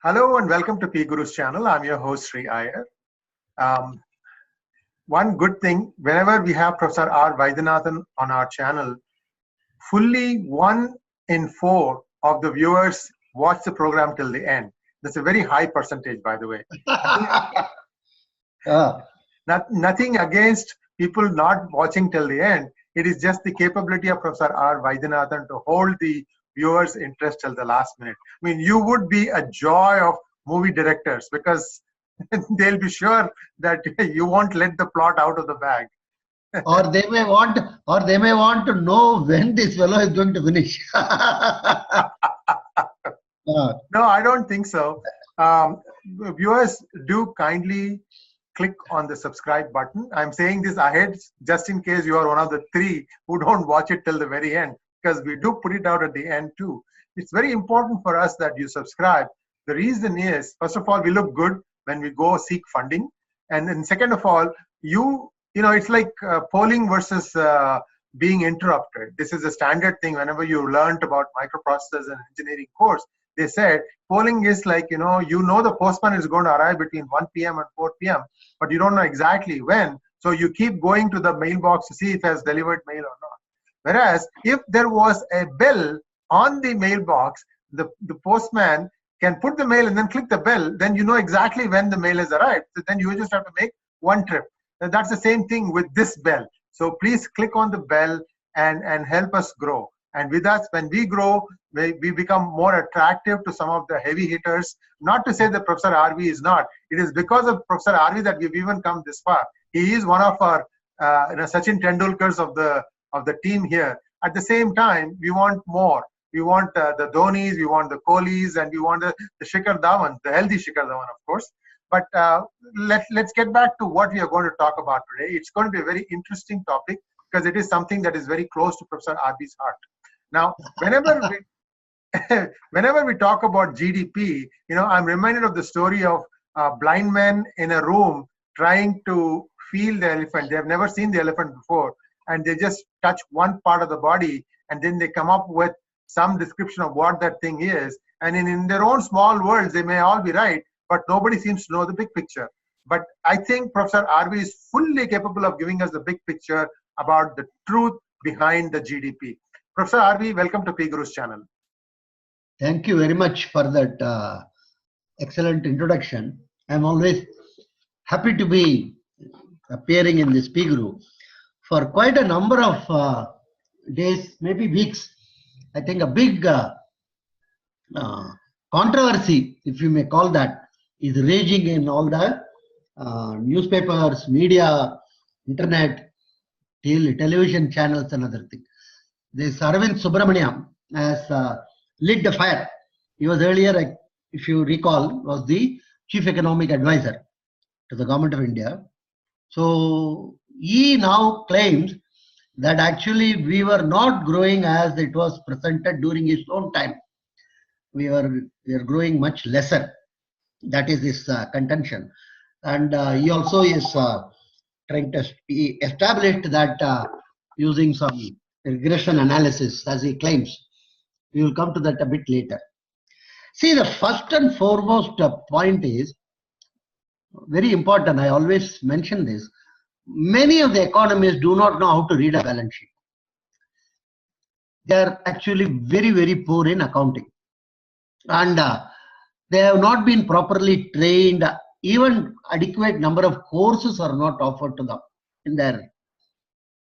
Hello and welcome to PGurus channel. I'm your host Sri Iyer. Um, One good thing, whenever we have Professor R Vaidyanathan on our channel, fully 1 in 4 of the viewers watch the program till the end. That's a very high percentage, by the way. Ah, Nothing against people not watching till the end. It is just the capability of Professor R Vaidyanathan to hold the viewers' interest till the last minute. I mean, you would be a joy of movie directors because they'll be sure that you won't let the plot out of the bag. or they may want to know when this fellow is going to finish. Ah, No, I don't think so. Um, Viewers, do kindly click on the subscribe button. I'm saying this ahead just in case you are one of the 3 who don't watch it till the very end, because we do put it out at the end too. It's very important for us that you subscribe. The reason is, first of all, we look good when we go seek funding. And then second of all, it's like polling versus being interrupted. This is a standard thing whenever you learned about microprocessors and engineering course. They said polling is like, the postman is going to arrive between 1 p.m. and 4 p.m., but you don't know exactly when. So you keep going to the mailbox to see if it has delivered mail or not. Whereas if there was a bell on the mailbox, the postman can put the mail and then click the bell, then you know exactly when the mail has arrived. So then you just have to make one trip. And that's the same thing with this bell. So please click on the bell and help us grow. And with us, when we grow, we become more attractive to some of the heavy hitters. Not to say that Professor RV is not. It is because of Professor RV that we've even come this far. He is one of our Sachin Tendulkars of the team here. At the same time, we want more. We want the Dhonis, we want the Kohlis, and we want the Shikhar Dhawan, the healthy Shikhar Dhawan, of course. But let's get back to what we are going to talk about today. It's going to be a very interesting topic because it is something that is very close to Professor RV's heart. Now, whenever we talk about GDP, I'm reminded of the story of blind men in a room trying to feel the elephant. They have never seen the elephant before, and they just touch one part of the body, and then they come up with some description of what that thing is. And in their own small worlds, they may all be right, but nobody seems to know the big picture. But I think Professor RV is fully capable of giving us the big picture about the truth behind the GDP. Professor RV, welcome to PGurus channel. thank you very much for that excellent introduction. I'm always happy to be appearing in this PGuru for quite a number of days, maybe weeks. I think a big controversy, if you may call that, is raging in all the newspapers, media, internet, television channels, and other things. This Arvind Subramanian has lit the fire. He was earlier, if you recall, was the chief economic advisor to the government of India. So he now claims that actually we were not growing as it was presented during his own time. We are growing much lesser. That is his contention. And he also is trying to establish that using some regression analysis, as he claims. We will come to that a bit later. See, the first and foremost point is very important. I always mention this. Many of the economists do not know how to read a balance sheet. They are actually very, very poor in accounting. And they have not been properly trained. Even adequate number of courses are not offered to them in there.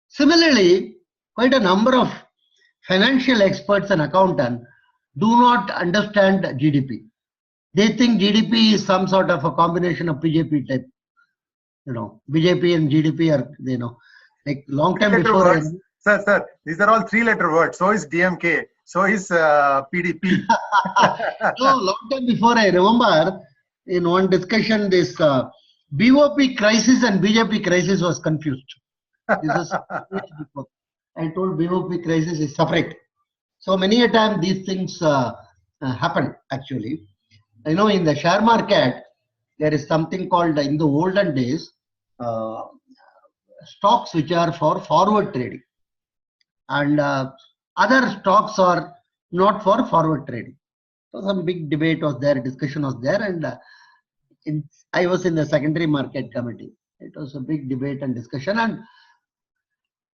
Similarly, quite a number of financial experts and accountants do not understand GDP. They think GDP is some sort of a combination of PJP type. BJP and GDP are, like long time before. Words. Sir, these are all 3-letter words. So is DMK. So is PDP. No, long time before, I remember in one discussion, this BOP crisis and BJP crisis was confused. This was before. I told BOP crisis is separate. So many a time these things happen actually. In the share market, there is something called, in the olden days, stocks which are for forward trading. And other stocks are not for forward trading. So some big debate was there, discussion was there, and I was in the secondary market committee. It was a big debate and discussion, and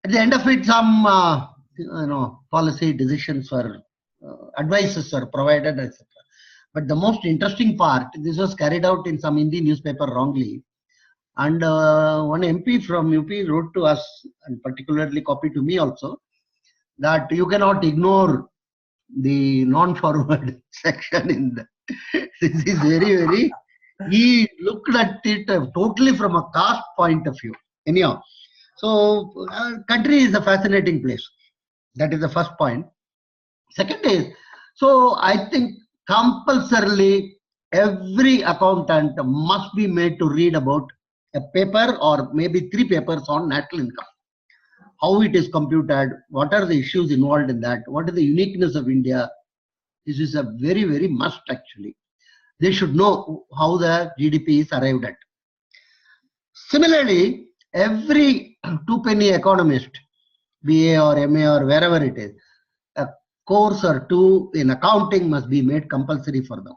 at the end of it, some policy decisions were advices were provided, etc. But the most interesting part, this was carried out in some Hindi newspaper wrongly, and one MP from UP wrote to us, and particularly copied to me also, that you cannot ignore the non-forward section in the. This is very, very. He looked at it totally from a caste point of view. Anyhow, so country is a fascinating place. That is the first point. Second is, so I think compulsorily every accountant must be made to read about a paper or maybe 3 papers on national income. How it is computed, what are the issues involved in that, what is the uniqueness of India. This is a very, very must actually. They should know how the GDP is arrived at. Similarly, every 2-penny economist, BA or MA or wherever it is, a course or 2 in accounting must be made compulsory for them.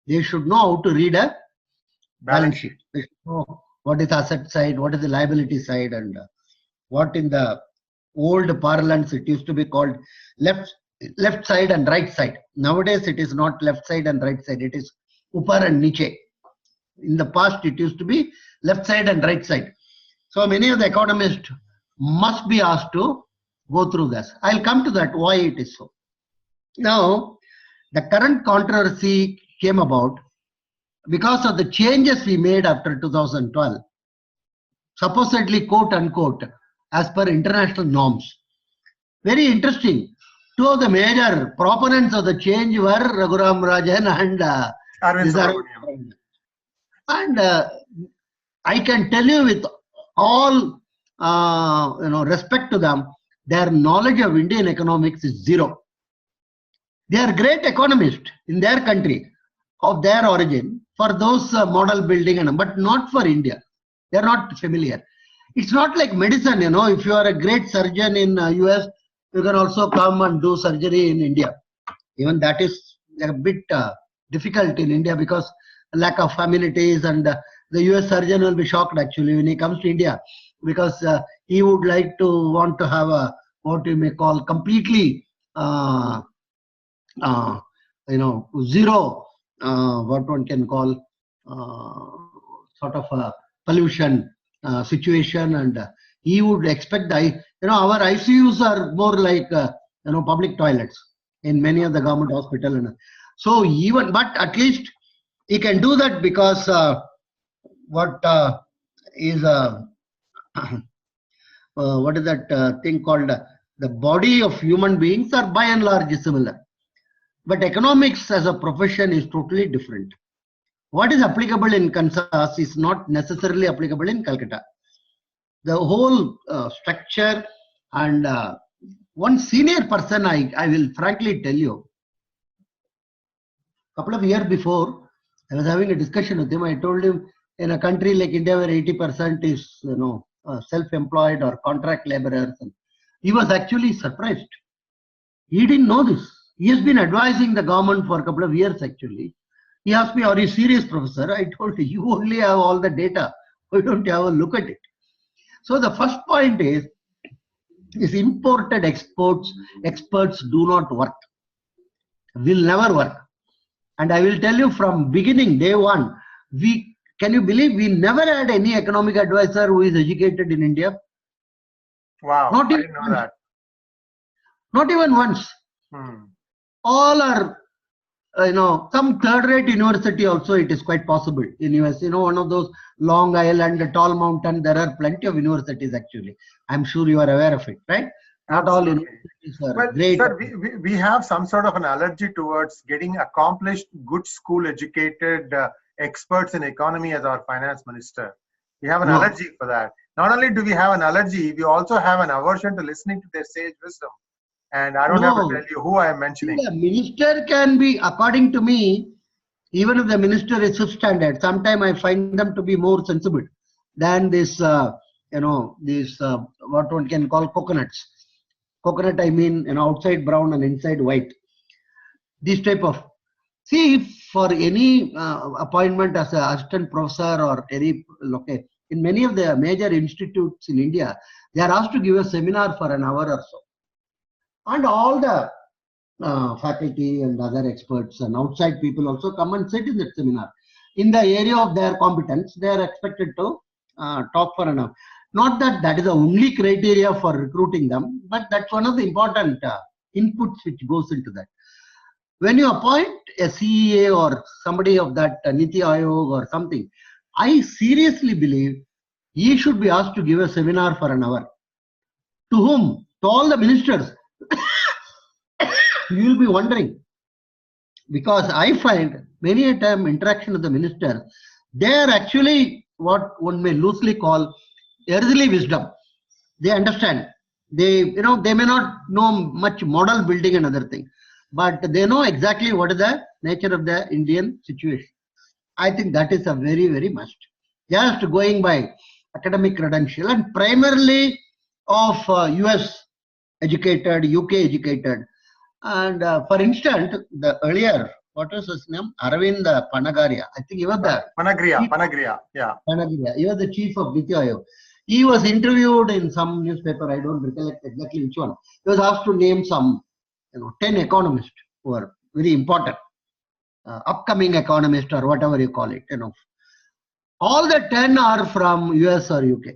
They should know how to read a balance sheet. They should know what is asset side, what is the liability side, and what in the old parlance it used to be called left side and right side. Nowadays it is not left side and right side, it is upar and niche. In the past it used to be left side and right side. So many of the economists must be asked to go through this. I'll come to that, why it is so. Now, the current controversy came about because of the changes we made after 2012, supposedly quote unquote, as per international norms. Very interesting. 2 of the major proponents of the change were Raghuram Rajan and Arvind Subramanian. And I can tell you with all respect to them, their knowledge of Indian economics is zero. They are great economists in their country of their origin for those model building, but not for India. They are not familiar. It's not like medicine, if you are a great surgeon in US, you can also come and do surgery in India. Even that is a bit difficult in India because lack of amenities, and the US surgeon will be shocked actually when he comes to India, because he would like to want to have a what you may call completely zero what one can call sort of a pollution situation, and he would expect our ICUs are more like public toilets in many of the government hospitals. So even, but at least he can do that because what is that thing called the body of human beings are by and large similar, but economics as a profession is totally different. What is applicable in Kansas is not necessarily applicable in Calcutta. The whole structure, and one senior person, I will frankly tell you, a couple of years before, I was having a discussion with him. I told him, in a country like India where 80% is self-employed or contract laborers, he was actually surprised. He didn't know this. He has been advising the government for a couple of years actually. He asked me, "Are you serious, professor?" I told him, "You only have all the data. Why don't you have a look at it?" So the first point is imported experts do not work, will never work. And I will tell you from beginning, day one, can you believe we never had any economic advisor who is educated in India? Wow, I didn't know that. Not even once. All are, some third-rate university also, it is quite possible in US. One of those Long Island, Tall Mountain, there are plenty of universities actually. I'm sure you are aware of it, right? Not all universities are great. Sir, we have some sort of an allergy towards getting accomplished, good school educated experts in economy as our finance minister. We have an allergy for that. Not only do we have an allergy, we also have an aversion to listening to their sage wisdom. And I don't have to tell you who I am mentioning. The minister can be, according to me, even if the minister is fifth standard, sometimes I find them to be more sensible than this, what one can call coconuts. Coconut, I mean, outside brown and inside white. This type of. See, for any appointment as an assistant professor or any, okay, in many of the major institutes in India, they are asked to give a seminar for an hour or so. And all the faculty and other experts and outside people also come and sit in that seminar. In the area of their competence, they are expected to talk for an hour. Not that that is the only criteria for recruiting them, but that's one of the important inputs which goes into that. When you appoint a CEA or somebody of that Niti Aayog or something, I seriously believe he should be asked to give a seminar for an hour. To whom? To all the ministers. You will be wondering, because I find many a time interaction with the ministers, they are actually what one may loosely call earthly wisdom. They understand. They may not know much model building and other things, but they know exactly what is the nature of the Indian situation. I think that is a very, very must. Just going by academic credential and primarily of US educated, UK educated. And for instance, the earlier, what was his name? Arvind Panagaria. I think he was the Panagria, yeah. Panagaria. He was the chief of Niti Aayog. He was interviewed in some newspaper. I don't recollect exactly which one. He was asked to name some, 10 economists who are very important, upcoming economists or whatever you call it. All the 10 are from US or UK.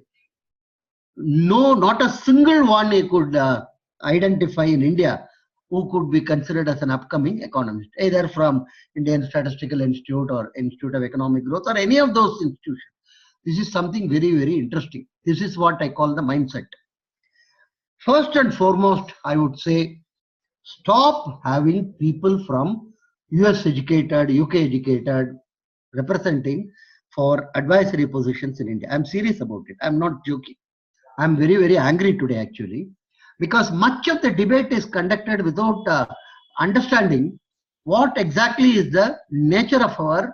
No, not a single one he could identify in India who could be considered as an upcoming economist, either from Indian Statistical Institute or Institute of Economic Growth or any of those institutions. This is something very, very interesting. This is what I call the mindset. First and foremost, I would say, stop having people from US educated, UK educated, representing for advisory positions in India. I'm serious about it. I'm not joking. I'm very, very angry today actually, because much of the debate is conducted without understanding what exactly is the nature of our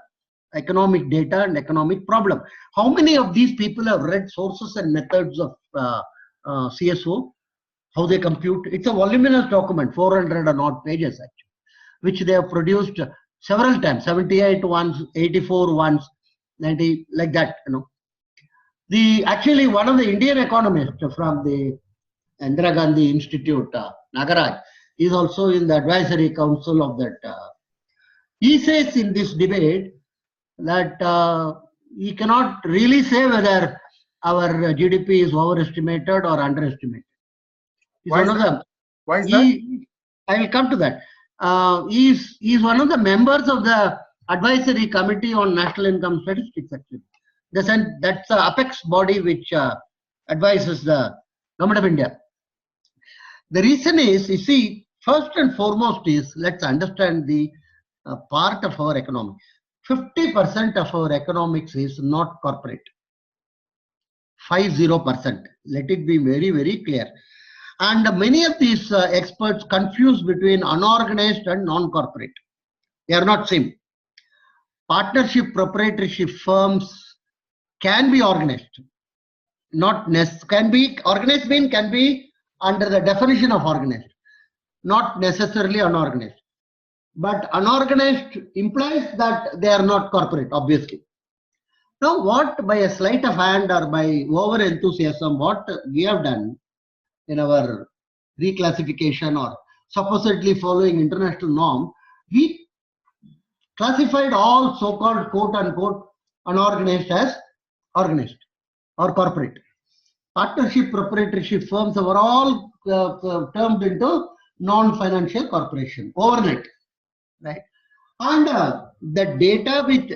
economic data and economic problem. How many of these people have read sources and methods of CSO, how they compute? It's a voluminous document, 400 and odd pages actually, which they have produced several times, 78 once, 84 once, 90, like that. Actually one of the Indian economists from the Indira Gandhi Institute, Nagaraj, is also in the advisory council of that. He says in this debate that he cannot really say whether our GDP is overestimated or underestimated. Why is that? I will come to that. He is one of the members of the advisory committee on national income statistics actually. That's the apex body which advises the government of India. The reason is, you see, first and foremost is, let's understand the part of our economy. 50% of our economics is not corporate. 50%. Let it be very, very clear. And many of these experts confuse between unorganized and non-corporate. They are not same. Partnership, proprietorship firms can be organized. Can be organized, can be under the definition of organized, not necessarily unorganized. But unorganized implies that they are not corporate, obviously. Now, what by a sleight of hand or by over enthusiasm, what we have done in our reclassification or supposedly following international norm, we classified all so-called quote unquote unorganized as organized or corporate. Partnership, proprietorship firms are all termed into non-financial corporation overnight, right? And the data with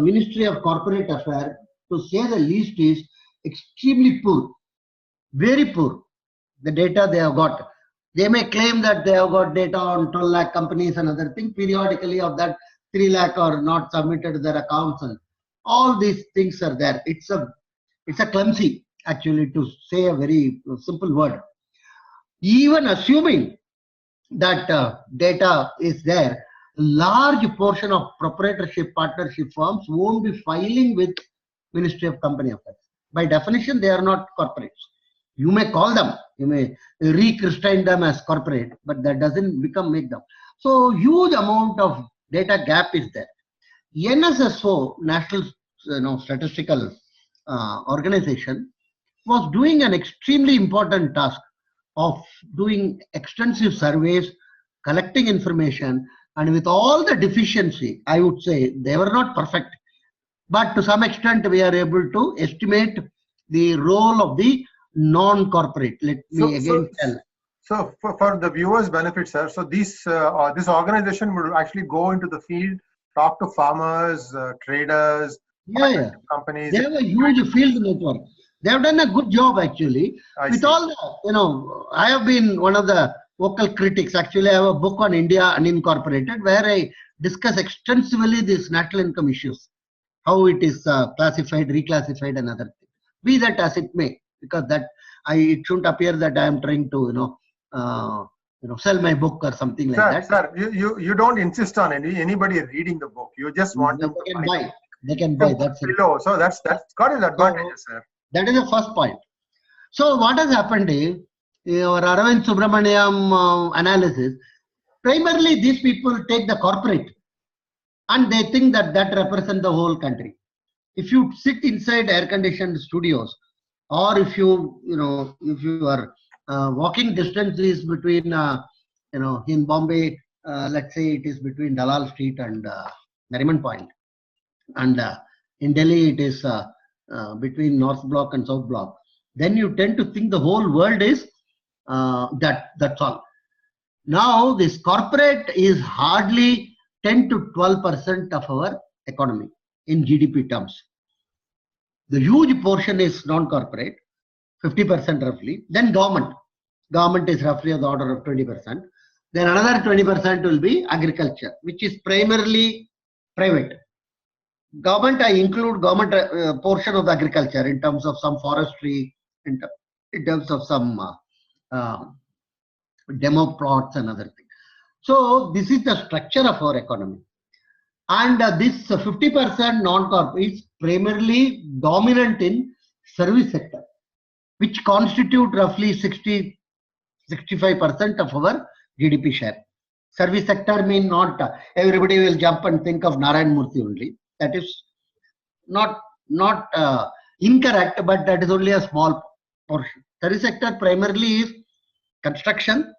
Ministry of Corporate Affairs, to say the least, is extremely poor, very poor. The data they have got. They may claim that they have got data on 12 lakh companies and other things. Periodically of that 3 lakh are not submitted to their accounts, and all these things are there. It's a clumsy, actually, to say a very simple word. Even assuming that data is there, large portion of proprietorship partnership firms won't be filing with Ministry of Company Affairs. By definition, they are not corporates. You may call them, you may rechristine them as corporate, but that doesn't make them. So huge amount of data gap is there. NSSO, National Statistical Organization, was doing an extremely important task of doing extensive surveys, collecting information, and with all the deficiency, I would say they were not perfect, but to some extent we are able to estimate the role of the non-corporate. Let me again tell. So for the viewers' benefit, sir, so this organization would actually go into the field, talk to farmers, traders, companies. They have a huge field network. They have done a good job actually. With all the, I have been one of the vocal critics. Actually, I have a book on India unincorporated where I discuss extensively these national income issues, how it is classified, reclassified, and other things. Be that as it may, because that it shouldn't appear that I am trying to sell my book or something like that. Sir, you don't insist on anybody reading the book. You just want them to buy. They can buy. That's it. So that's got its advantages, sir. That is the first point. So what has happened is, your Arvind Subramanian analysis, primarily these people take the corporate and they think that represents the whole country. If you sit inside air-conditioned studios, or if you are walking distance is between in Bombay, let's say it is between Dalal Street and Nariman Point, and in Delhi it is between North Block and South Block, then you tend to think the whole world is that's all. Now this corporate is hardly 10 to 12% of our economy in GDP terms. The huge portion is non-corporate, 50% roughly. Then government is roughly of the order of 20%. Then another 20% will be agriculture, which is primarily private. Government, I include government portion of the agriculture in terms of some forestry, in terms of some demo plots and other things. So this is the structure of our economy. And this 50% non-corp is primarily dominant in service sector, which constitute roughly 60-65% of our GDP share. Service sector mean not everybody will jump and think of Narayan Murthy only. That is not incorrect, but that is only a small portion. Service sector primarily is construction,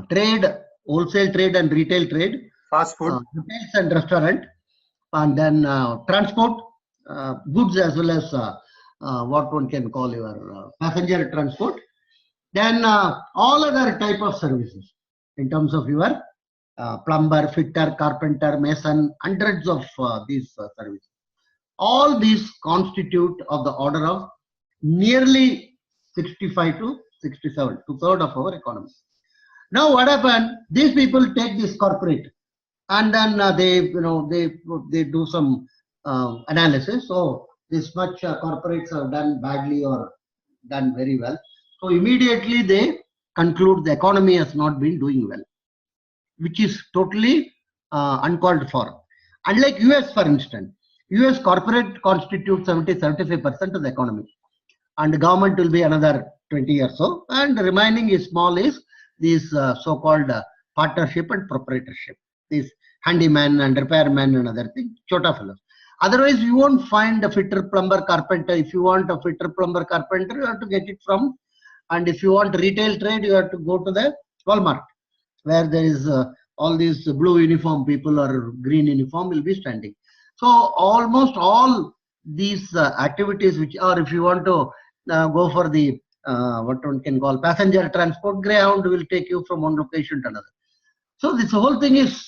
trade, wholesale trade and retail trade, fast food, hotels and restaurant, and then transport, goods as well as what one can call your passenger transport. Then all other type of services in terms of your plumber, fitter, carpenter, mason, hundreds of these services. All these constitute of the order of nearly 65 to 67, 2/3 of our economy. Now what happened? These people take this corporate and then they do some analysis. So this much corporates have done badly or done very well. So immediately they conclude the economy has not been doing well, which is totally uncalled for. Unlike US, for instance, US corporate constitutes 70-75% of the economy, and the government will be another 20 or so, and the remaining is small is these so-called partnership and proprietorship, these handyman and repairman and other things, chota fellows. Otherwise, you won't find a fitter, plumber, carpenter. If you want a fitter, plumber, carpenter, you have to get it from, and if you want retail trade, you have to go to the Walmart, where there is all these blue uniform people or green uniform will be standing. So almost all these activities, which are, if you want to go for the what one can call passenger transport, Greyhound will take you from one location to another. So this whole thing is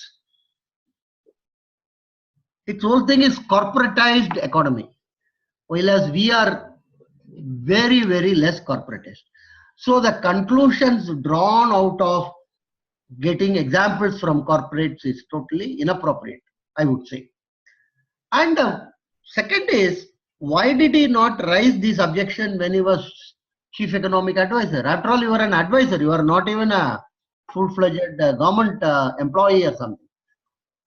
corporatized economy, whereas we are very, very less corporatized. So the conclusions drawn out of getting examples from corporates is totally inappropriate, I would say. And second is, why did he not raise this objection when he was chief economic advisor? After all, you are an advisor. You are not even a full-fledged government employee or something.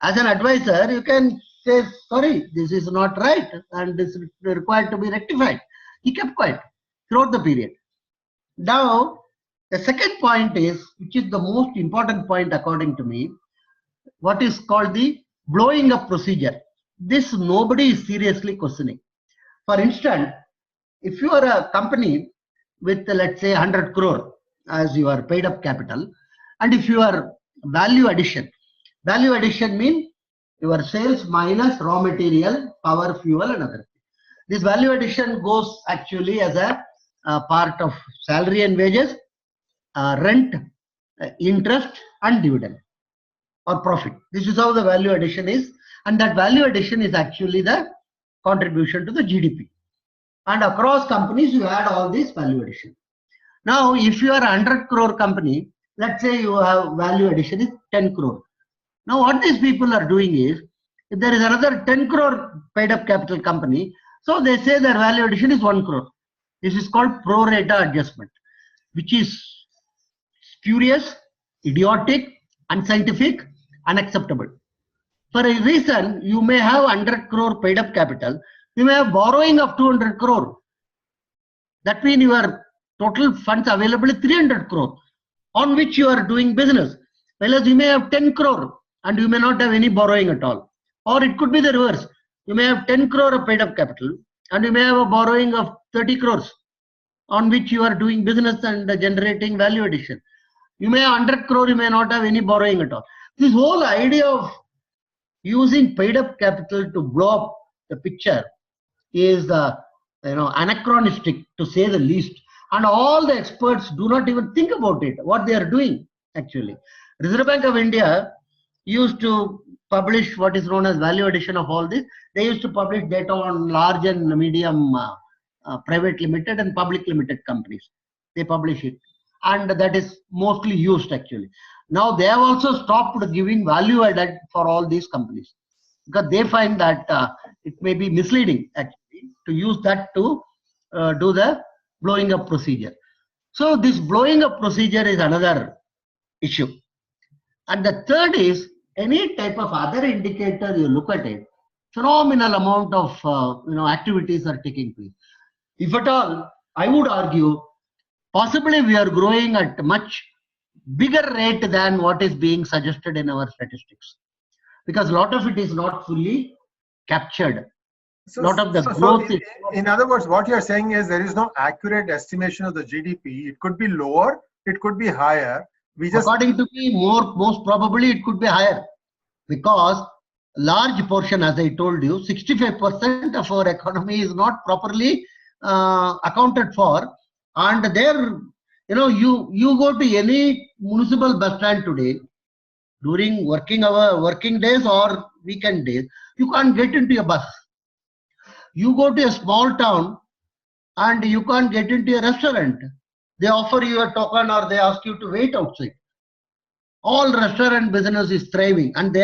As an advisor, you can say, sorry, this is not right and this is required to be rectified. He kept quiet throughout the period. Now, the second point is, which is the most important point according to me, what is called the blowing up procedure. This nobody is seriously questioning. For instance, if you are a company with, let's say, 100 crore as your paid up capital, and if your value addition means your sales minus raw material, power, fuel, and other. This value addition goes actually as a part of salary and wages, rent, interest, and dividend or profit. This is how the value addition is, and that value addition is actually the contribution to the GDP. And across companies, you add all this value addition. Now, if you are a 100 crore company, let's say you have value addition is 10 crore. Now, what these people are doing is, if there is another 10 crore paid up capital company, so they say their value addition is 1 crore. This is called pro rata adjustment, which is spurious, idiotic, unscientific, unacceptable. For a reason, you may have 100 crore paid up capital, you may have borrowing of 200 crore. That means your total funds available is 300 crore on which you are doing business. Whereas you may have 10 crore and you may not have any borrowing at all. Or it could be the reverse. You may have 10 crore of paid up capital and you may have a borrowing of 30 crores on which you are doing business and generating value addition. You may have 100 crore, you may not have any borrowing at all. This whole idea of using paid up capital to blow up the picture is anachronistic, to say the least. And all the experts do not even think about it, what they are doing actually. Reserve Bank of India used to publish what is known as value addition of all this. They used to publish data on large and medium private limited and public limited companies. They publish it, and that is mostly used actually. Now they have also stopped giving value added for all these companies because they find that it may be misleading actually to use that to do the blowing up procedure. So this blowing up procedure is another issue. And the third is, any type of other indicator you look at it, phenomenal amount of activities are taking place. If at all, I would argue, possibly we are growing at a much bigger rate than what is being suggested in our statistics, because a lot of it is not fully captured. So, lot of the growth is, in other words, what you are saying is there is no accurate estimation of the GDP. It could be lower, it could be higher. According to me, most probably it could be higher, because large portion, as I told you, 65% of our economy is not properly accounted for. And there, you go to any municipal bus stand today during working days or weekend days, you can't get into a bus. You go to a small town and you can't get into a restaurant. They offer you a token or they ask you to wait outside. All restaurant business is thriving, and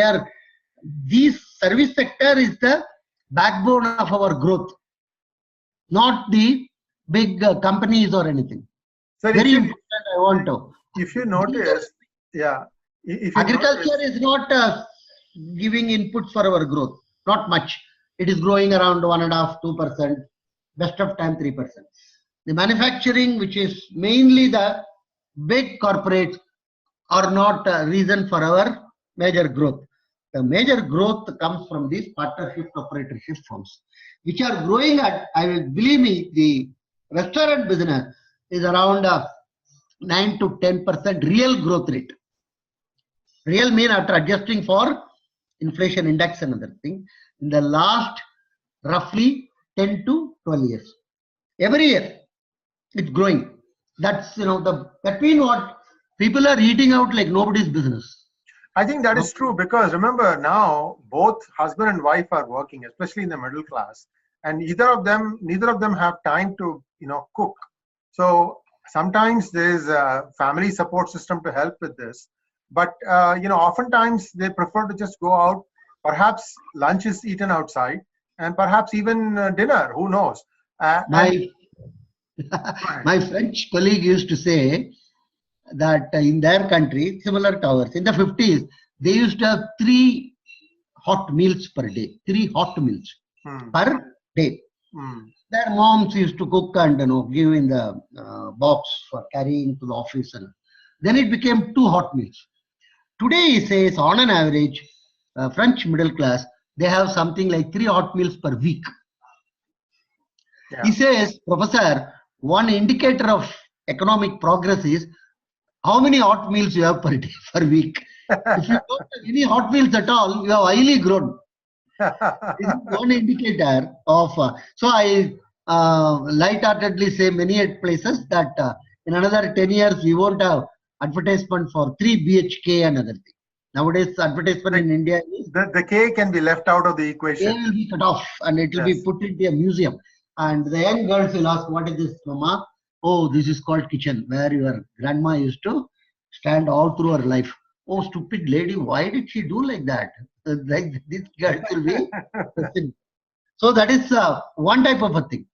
this service sector is the backbone of our growth, not the big companies or anything. So very important. I want to. If you notice, agriculture is not giving inputs for our growth. Not much. It is growing around 1.5%, 2%. Best of time 3%. The manufacturing, which is mainly the big corporates, are not a reason for our major growth. The major growth comes from these partnership proprietorship firms, which are growing at, believe me, the restaurant business is around 9 to 10% real growth rate. Real mean after adjusting for inflation index and other thing, in the last roughly 10 to 12 years. Every year it's growing. That's that means what? People are eating out like nobody's business. I think that is true, because remember, now both husband and wife are working, especially in the middle class, and neither of them have time to cook. So sometimes there is a family support system to help with this, but oftentimes they prefer to just go out. Perhaps lunch is eaten outside, and perhaps even dinner. Who knows? My French colleague used to say that in their country, similar to ours, in the 50s, they used to have 3 hot meals per day. 3 hot meals per day. Their moms used to cook and give in the box for carrying to the office, and then it became 2 hot meals. Today he says on an average, French middle class, they have something like 3 hot meals per week. Yeah. He says, Professor, one indicator of economic progress is how many hot meals you have per day, per week. If you don't have any hot meals at all, you have highly grown. This is one indicator of. So I lightheartedly say many places that in another 10 years we won't have advertisement for 3 BHK and other thing. Nowadays, advertisement in India is the K can be left out of the K equation. will be cut off and it will be put into a museum. And the young girls will ask, what is this, Mama? Oh, this is called kitchen, where your grandma used to stand all through her life. Oh, stupid lady, why did she do like that? Like this girl will be. So that is one type of a thing.